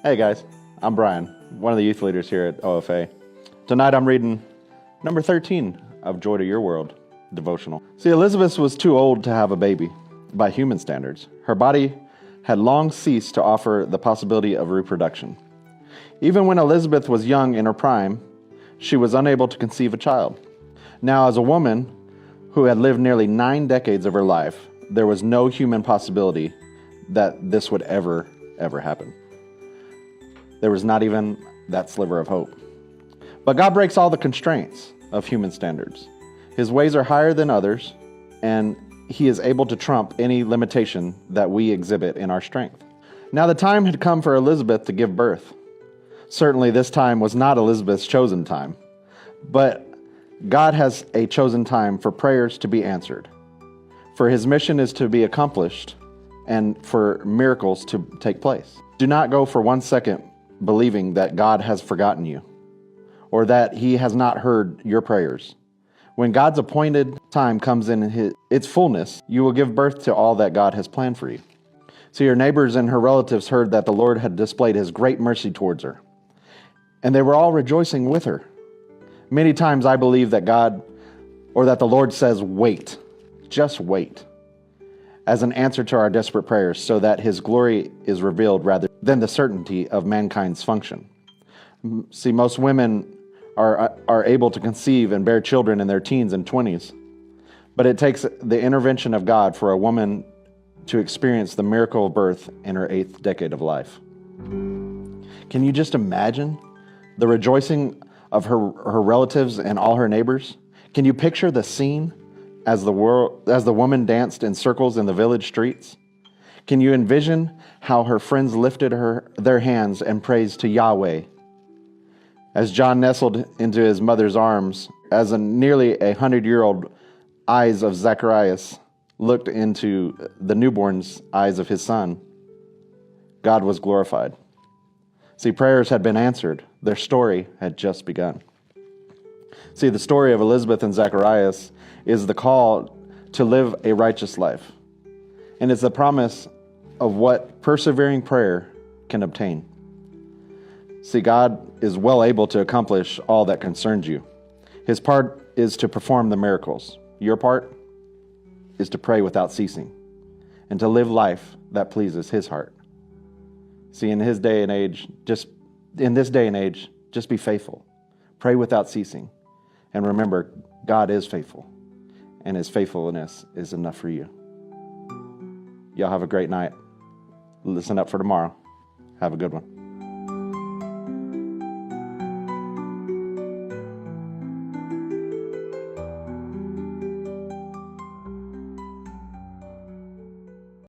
Hey guys, I'm Brian, one of the youth leaders here at OFA. Tonight I'm reading number 13 of Joy to Your World devotional. See, Elizabeth was too old to have a baby by human standards. Her body had long ceased to offer the possibility of reproduction. Even when Elizabeth was young in her prime, she was unable to conceive a child. Now, as a woman who had lived nearly 9 decades of her life, there was no human possibility that this would ever happen. There was not even that sliver of hope. But God breaks all the constraints of human standards. His ways are higher than others, and He is able to trump any limitation that we exhibit in our strength. Now the time had come for Elizabeth to give birth. Certainly this time was not Elizabeth's chosen time, but God has a chosen time for prayers to be answered, for His mission is to be accomplished, and for miracles to take place. Do not go for 1 second believing that God has forgotten you, or that He has not heard your prayers. When God's appointed time comes in its fullness, you will give birth to all that God has planned for you. So your neighbors and her relatives heard that the Lord had displayed His great mercy towards her, and they were all rejoicing with her. Many times I believe that God, or that the Lord says, wait, just wait, as an answer to our desperate prayers, so that His glory is revealed rather than the certainty of mankind's function. See, most women are able to conceive and bear children in their teens and 20s, but it takes the intervention of God for a woman to experience the miracle of birth in her 8th decade of life. Can you just imagine the rejoicing of her relatives and all her neighbors? Can you picture the scene as the woman danced in circles in the village streets? Can you envision how her friends lifted their hands and praised to Yahweh? As John nestled into his mother's arms, as nearly 100-year-old eyes of Zacharias looked into the newborn's eyes of his son, God was glorified. See, prayers had been answered. Their story had just begun. See, the story of Elizabeth and Zacharias is the call to live a righteous life. And it's the promise of what persevering prayer can obtain. See, God is well able to accomplish all that concerns you. His part is to perform the miracles. Your part is to pray without ceasing and to live life that pleases His heart. See, in this day and age, just be faithful. Pray without ceasing. And remember, God is faithful, and His faithfulness is enough for you. Y'all have a great night. Listen up for tomorrow. Have a good one.